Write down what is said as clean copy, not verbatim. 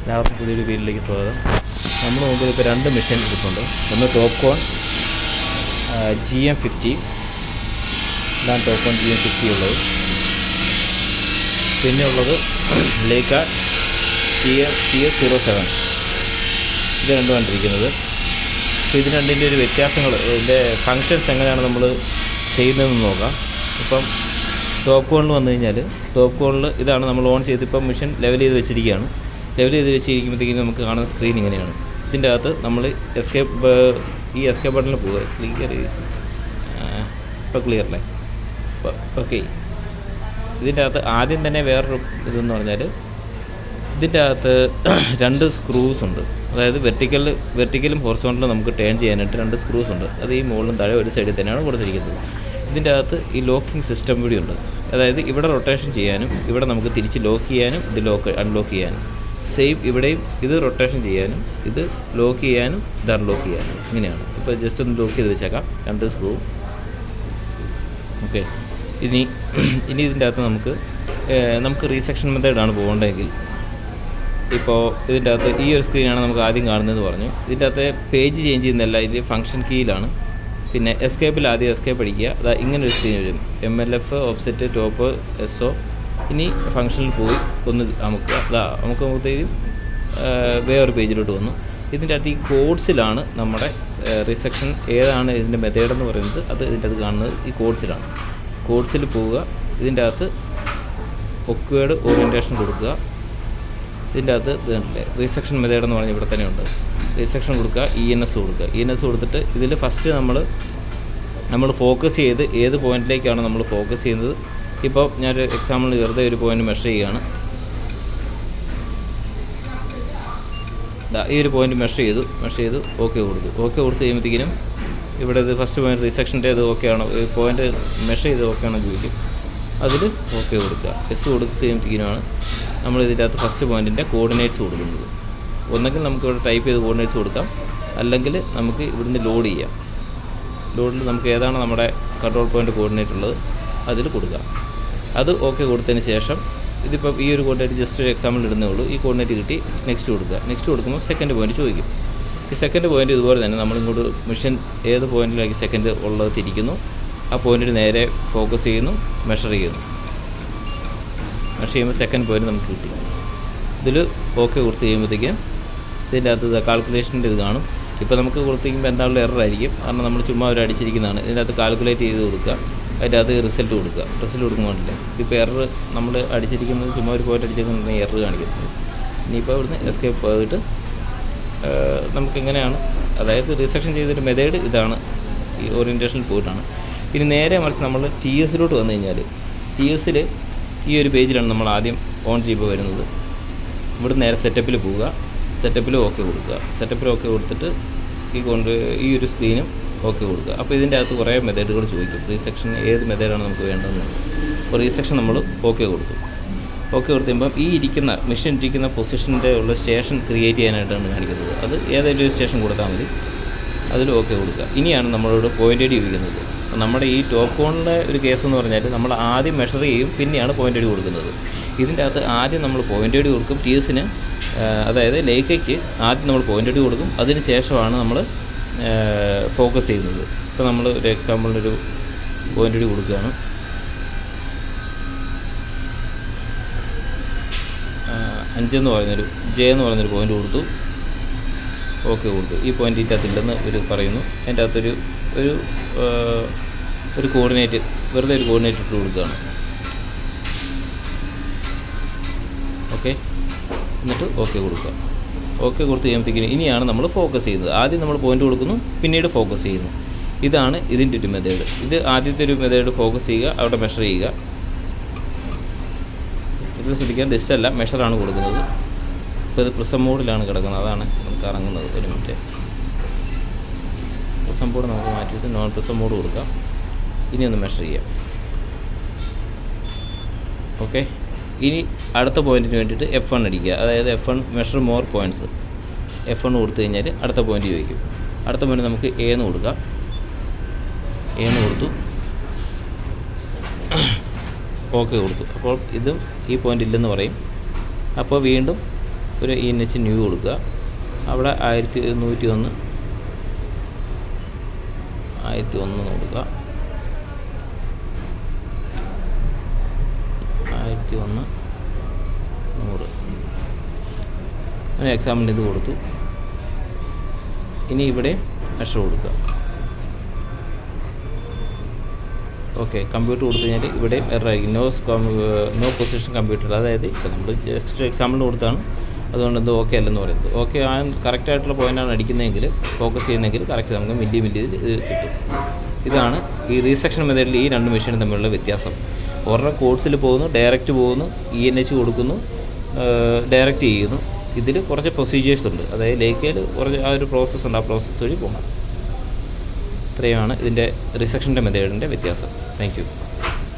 എല്ലാവർക്കും പുതിയൊരു വീഡിയോയിലേക്ക് സ്വാഗതം. നമ്മൾ മുമ്പിൽ ഇപ്പോൾ 2 മെഷീൻ ഇരിപ്പുണ്ട്. ഒന്ന് ടോപ്കോൺ GM50, ഇതാണ് ടോപ്കോൺ GM50 ഉള്ളത്. പിന്നെ ഉള്ളത് ലേക്ക TS07, ഇത് രണ്ടുമാണ് ഇരിക്കുന്നത്. അപ്പോൾ ഇത് രണ്ടിൻ്റെ ഒരു വ്യത്യാസങ്ങൾ, ഇതിൻ്റെ ഫങ്ഷൻസ് എങ്ങനെയാണ് നമ്മൾ ചെയ്യുന്നതെന്ന് നോക്കാം. ഇപ്പം ടോപ്കോണിൽ വന്നു കഴിഞ്ഞാൽ, ടോപ്കോണിൽ ഇതാണ് നമ്മൾ ഓൺ ചെയ്ത് ഇപ്പം മെഷീൻ ലെവൽ ചെയ്ത് വെച്ചിരിക്കുകയാണ്. ലെവൽ ചെയ്ത് വെച്ചിരിക്കുമ്പോഴത്തേക്കും നമുക്ക് കാണുന്ന സ്ക്രീൻ ഇങ്ങനെയാണ്. ഇതിൻ്റെ അകത്ത് നമ്മൾ ഈ എസ്കേപ്പ് ബട്ടണിൽ പോവുക. ഇപ്പോൾ ക്ലിയർ അല്ലേ? ഓക്കെ. ഇതിൻ്റെ അകത്ത് ആദ്യം തന്നെ വേറൊരു ഇതെന്ന് പറഞ്ഞാൽ, ഇതിൻ്റെ അകത്ത് 2 സ്ക്രൂസ് ഉണ്ട്. അതായത് വെർട്ടിക്കലും ഹൊറിസോണ്ടലും നമുക്ക് ടേൺ ചെയ്യാനായിട്ട് 2 സ്ക്രൂസ് ഉണ്ട്. അത് ഈ മുകളിലും താഴെ ഒരു സൈഡിൽ തന്നെയാണ് കൊടുത്തിരിക്കുന്നത്. ഇതിൻ്റെ അകത്ത് ഈ ലോക്കിംഗ് സിസ്റ്റം കൂടി ഉണ്ട്. അതായത് ഇവിടെ റൊട്ടേഷൻ ചെയ്യാനും ഇവിടെ നമുക്ക് തിരിച്ച് ലോക്ക് ചെയ്യാനും ഇത് അൺലോക്ക് ചെയ്യാനും, സെയിം ഇവിടെയും ഇത് റൊട്ടേഷൻ ചെയ്യാനും ഇത് ലോക്ക് ചെയ്യാനും ഇത് അൺലോക്ക് ചെയ്യാനും, ഇങ്ങനെയാണ്. ഇപ്പോൾ ജസ്റ്റ് ഒന്ന് ലോക്ക് ചെയ്ത് വെച്ചേക്കാം 2 സ്ക്രൂ. ഓക്കെ. ഇനി ഇതിൻ്റെ അകത്ത് നമുക്ക് റീസെക്ഷൻ മെത്തേഡാണ് പോകേണ്ടതെങ്കിൽ, ഇപ്പോൾ ഇതിൻ്റെ അകത്ത് ഈ ഒരു സ്ക്രീനാണ് നമുക്ക് ആദ്യം കാണുന്നതെന്ന് പറഞ്ഞു. ഇതിൻ്റെ അകത്ത് പേജ് ചേഞ്ച് ചെയ്യുന്നതല്ല, ഇതിൽ ഫംഗ്ഷൻ കീയിലാണ്. പിന്നെ എസ്കേപ്പിൽ ആദ്യം എസ്കേപ്പ് അടിക്കുക. അതാ ഇങ്ങനെ ഒരു സ്ക്രീൻ വരും. MLF, offset, top, SO. ഇനി ഫംഗ്ഷനിൽ പോയി ഒന്ന് നമുക്കത്തേക്കും വേറൊരു പേജിലോട്ട് വന്നു. ഇതിൻ്റെ അകത്ത് ഈ കോഡ്സിലാണ് നമ്മുടെ റിസെക്ഷൻ ഏതാണ് ഇതിൻ്റെ മെത്തേഡെന്ന് പറയുന്നത്. അത് ഇതിൻ്റെ അകത്ത് കാണുന്നത് ഈ കോഡ്സിലാണ്. കോഡ്സിൽ പോവുക. ഇതിൻ്റെ അകത്ത് ഒക്വേഡ് ഓറിയൻറ്റേഷൻ കൊടുക്കുക. ഇതിൻ്റെ അകത്ത് ഇത് കണ്ടില്ലേ, റീസെക്ഷൻ മെത്തേഡെന്ന് പറഞ്ഞാൽ ഇവിടെ തന്നെ ഉണ്ട്. റീസെക്ഷൻ കൊടുക്കുക, ENS കൊടുക്കുക. ENS കൊടുത്തിട്ട് ഇതിൽ ഫസ്റ്റ് നമ്മൾ ഫോക്കസ് ചെയ്ത് ഏത് പോയിൻറ്റിലേക്കാണ് നമ്മൾ ഫോക്കസ് ചെയ്യുന്നത്. ഇപ്പോൾ ഞാനൊരു എക്സാമ്പിൾ വെറുതെ ഒരു പോയിൻറ്റ് മെഷർ ചെയ്യുകയാണ്. ഈ ഒരു പോയിൻറ്റ് മെഷർ ചെയ്തു ഓക്കെ കൊടുത്ത് കഴിയുമ്പോഴത്തേക്കിനും ഇവിടെ ഇത് ഫസ്റ്റ് പോയിൻറ്റ് റീസെക്ഷൻ്റെ ഇത് ഓക്കെയാണോ, പോയിൻറ്റ് മെഷർ ചെയ്ത് ഓക്കെയാണോ ചോദിക്കും. അതിൽ ഓക്കെ കൊടുക്കുക. കൊടുത്ത് കഴിയുമ്പോഴത്തേക്കിനുമാണ് നമ്മൾ ഇതിൻ്റെ അകത്ത് ഫസ്റ്റ് പോയിൻറ്റിൻ്റെ കോർഡിനേറ്റ്സ് കൊടുക്കുന്നത്. ഒന്നെങ്കിൽ നമുക്ക് ഇവിടെ ടൈപ്പ് ചെയ്ത് കോർഡിനേറ്റ്സ് കൊടുക്കാം, അല്ലെങ്കിൽ നമുക്ക് ഇവിടുന്ന് ലോഡ് ചെയ്യാം. ലോഡിൽ നമുക്ക് ഏതാണ് നമ്മുടെ കൺട്രോൾ പോയിൻറ്റ് കോർഡിനേറ്റ് ഉള്ളത് അതിൽ കൊടുക്കാം. അത് ഓക്കെ കൊടുത്തതിന് ശേഷം ഇതിപ്പോൾ ഈ ഒരു കോർഡിനേറ്റ് ജസ്റ്റ് ഒരു എക്സാമ്പിൾ ഇടുന്നേ ഉള്ളൂ. ഈ കോർഡിനേറ്റ് കിട്ടി, നെക്സ്റ്റ് കൊടുക്കുക. നെക്സ്റ്റ് കൊടുക്കുമ്പോൾ സെക്കൻഡ് പോയിൻറ്റ് ചോദിക്കും. ഈ സെക്കൻഡ് പോയിൻറ്റ് ഇതുപോലെ തന്നെ നമ്മളിങ്ങോട്ട് മെഷീൻ ഏത് പോയിൻറ്റിലേക്ക് സെക്കൻഡ് ഉള്ളത് തിരിക്കുന്നു, ആ പോയിൻറ്റിന് നേരെ ഫോക്കസ് ചെയ്യുന്നു, മെഷർ ചെയ്യുമ്പോൾ സെക്കൻഡ് പോയിൻറ്റ് നമുക്ക് കിട്ടി. ഇതിൽ ഓക്കെ കൊടുത്ത് കഴിയുമ്പോഴത്തേക്കും ഇതിൻ്റെ അകത്ത് കാൽക്കുലേഷൻ്റെ ഇത് കാണും. ഇപ്പോൾ നമുക്ക് കൊടുത്തിരിക്കുമ്പോൾ എന്താണുള്ള എറർ ആയിരിക്കും, കാരണം നമ്മൾ ചുമ്മാ ഒരു അടിച്ചിരിക്കുന്നതാണ്. ഇതിൻ്റെ അകത്ത് കാൽക്കുലേറ്റ് ചെയ്ത് കൊടുക്കുക, അതിൻ്റെ അത് റിസൾട്ട് കൊടുക്കുമ്പോഴല്ലേ ഇപ്പോൾ എറർ നമ്മൾ അടിച്ചിരിക്കുന്നത് ചുമ്മാ ഒരു പോയിൻ്റ് അടിച്ചിരിക്കുന്ന എറർ കാണിക്കുന്നത്. ഇനിയിപ്പോൾ ഇവിടുന്ന് എസ്കേപ്പ് പോയിട്ട് നമുക്കെങ്ങനെയാണ്, അതായത് റിസെക്ഷൻ ചെയ്തിട്ട് മെത്തേഡ് ഇതാണ്, ഈ ഓറിയൻറ്റേഷനിൽ പോയിട്ടാണ്. ഇനി നേരെ മറിച്ച് നമ്മൾ TSലോട്ട് വന്നു കഴിഞ്ഞാൽ, TSൽ ഈ ഒരു പേജിലാണ് നമ്മൾ ആദ്യം ഓൺ ചെയ്യുമ്പോൾ വരുന്നത്. ഇവിടെ നേരെ സെറ്റപ്പിൽ പോവുക. സെറ്റപ്പിൽ ഓക്കെ കൊടുക്കുക. സെറ്റപ്പിൽ ഓക്കെ കൊടുത്തിട്ട് ഈ ഒരു സ്ക്രീനും ഓക്കെ കൊടുക്കുക. അപ്പോൾ ഇതിൻ്റെ അകത്ത് കുറേ മെത്തേഡുകൾ ചോദിക്കും. റീസെക്ഷൻ ഏത് മെത്തേഡാണ് നമുക്ക് വേണ്ടതെന്ന്. അപ്പോൾ റീസെക്ഷൻ നമ്മൾ ഓക്കെ കൊടുക്കും. ഓക്കെ കൊടുത്തുമ്പോൾ ഈ മെഷീൻ ഇരിക്കുന്ന പൊസിഷൻ്റെ ഉള്ള സ്റ്റേഷൻ ക്രിയേറ്റ് ചെയ്യാനായിട്ടാണ് കാണിക്കുന്നത്. അത് ഏതെങ്കിലും ഒരു സ്റ്റേഷൻ കൊടുത്താൽ മതി. അതിൽ ഓക്കെ കൊടുക്കുക. ഇനിയാണ് നമ്മളോട് പോയിൻ്റ് ഐഡി ഉപയോഗിക്കുന്നത്. നമ്മുടെ ഈ ടോപ്പ് കോണിലെ ഒരു കേസ് എന്ന് പറഞ്ഞാൽ നമ്മൾ ആദ്യം മെഷർ ചെയ്യും, പിന്നെയാണ് പോയിൻ്റ് ഐഡി കൊടുക്കുന്നത്. ഇതിൻ്റെ അകത്ത് ആദ്യം നമ്മൾ പോയിൻ്റ് ഐഡി കൊടുക്കും. TSന്, അതായത് ലേക്കയ്ക്ക് ആദ്യം നമ്മൾ പോയിൻ്റ് ഐഡി കൊടുക്കും. അതിന് ശേഷമാണ് നമ്മൾ ഫോക്കസ് ചെയ്യുന്നത്. ഇപ്പോൾ നമ്മൾ ഒരു എക്സാമ്പിളിനൊരു പോയിൻ്റ് ഐഡി കൊടുക്കുകയാണ്. J എന്ന് പറയുന്നൊരു പോയിൻ്റ് കൊടുത്തു. ഓക്കെ കൊടുത്തു. ഈ പോയിൻ്റ് ഇതിൻ്റെ അകത്തില്ലെന്ന് ഇവർ പറയുന്നു. അതിൻ്റെ അകത്തൊരു കോർഡിനേറ്റ്, വെറുതെ ഒരു കോർഡിനേറ്റ് ഇട്ട് കൊടുക്കുകയാണ്. ഓക്കെ. എന്നിട്ട് ഓക്കെ കൊടുക്കുക. ഓക്കെ കൊടുത്ത് കഴിയുമ്പോഴത്തേക്കിനും ഇനിയാണ് നമ്മൾ ഫോക്കസ് ചെയ്യുന്നത്. ആദ്യം നമ്മൾ പോയിൻ്റ് കൊടുക്കുന്നു, പിന്നീട് ഫോക്കസ് ചെയ്യുന്നു. ഇതാണ് ഇതിൻ്റെ ഒരു മെത്തേഡ്. ഇത് ആദ്യത്തെ ഒരു മെത്തേഡ്, ഫോക്കസ് ചെയ്യുക, അവിടെ മെഷർ ചെയ്യുക. ഇത് ശ്രദ്ധിക്കാൻ ഡിസ്റ്റല്ല, മെഷറാണ് കൊടുക്കുന്നത്. ഇപ്പോൾ ഇത് പ്രിസം മോഡിലാണ് കിടക്കുന്നത്, അതാണ് നമുക്ക് ഇറങ്ങുന്നത്. ഒരു മിനിറ്റ്. പ്രിസം മോഡ് നമുക്ക് മാറ്റിയിട്ട് നോൺ പ്രിസം മോഡ് കൊടുക്കാം. ഇനി ഒന്ന് മെഷർ ചെയ്യാം. ഓക്കെ. ഇനി അടുത്ത പോയിൻറ്റിന് വേണ്ടിയിട്ട് F1 അടിക്കുക. അതായത് F1 measure more points. F1 കൊടുത്തു കഴിഞ്ഞാൽ അടുത്ത പോയിൻറ്റ് ചോദിക്കും. അടുത്ത പോയിൻറ്റ് നമുക്ക് A എന്ന് കൊടുക്കാം. A എന്ന് കൊടുത്തു. ഓക്കെ കൊടുത്തു. അപ്പോൾ ഇതും ഈ പോയിൻ്റ് ഇല്ലെന്ന് പറയും. അപ്പോൾ വീണ്ടും ഒരു ENH ന്യൂ കൊടുക്കുക. അവിടെ 1101 കൊടുക്കുക. 1001 100 അങ്ങനെ എക്സാമ്പിളിന് ഇത് കൊടുത്തു. ഇനി ഇവിടെ മെഷർ കൊടുക്കുക. ഓക്കെ, കമ്പ്യൂട്ടർ കൊടുത്തു കഴിഞ്ഞാൽ ഇവിടെ എററായിരിക്കും. No position computer. അതായത് ഇപ്പോൾ നമ്മൾ ജസ്റ്റ് എക്സാമ്പിളിന് കൊടുത്താണ്, അതുകൊണ്ട് എന്തോ ഓക്കെ അല്ലെന്ന് പറയുന്നത്. ഓക്കെ ആ കറക്റ്റായിട്ടുള്ള പോയിൻ്റാണ് അടിക്കുന്നതെങ്കിൽ, ഫോക്കസ് ചെയ്യുന്നതെങ്കിൽ കറക്റ്റ് നമുക്ക് മില്ലി ഇത് കിട്ടും. ഇതാണ് ഈ റീസെക്ഷൻ മെത്തേഡിൽ ഈ രണ്ട് മെഷീനും തമ്മിലുള്ള വ്യത്യാസം. ഒരെണ്ണം കോഴ്സിൽ പോകുന്നു, ഡയറക്റ്റ് പോകുന്നു, ENH കൊടുക്കുന്നു, ഡയറക്റ്റ് ചെയ്യുന്നു. ഇതിൽ കുറച്ച് പ്രൊസീജിയേഴ്സ് ഉണ്ട്. അതായത് ലേക്കയിൽ കുറച്ച് ആ ഒരു പ്രോസസ്സ് ഉണ്ട്. ആ പ്രോസസ്സ് വഴി പോകണം. ഇത്രയുമാണ് ഇതിൻ്റെ റീസെക്ഷൻ്റെ മെത്തേഡിൻ്റെ വ്യത്യാസം. Thank you.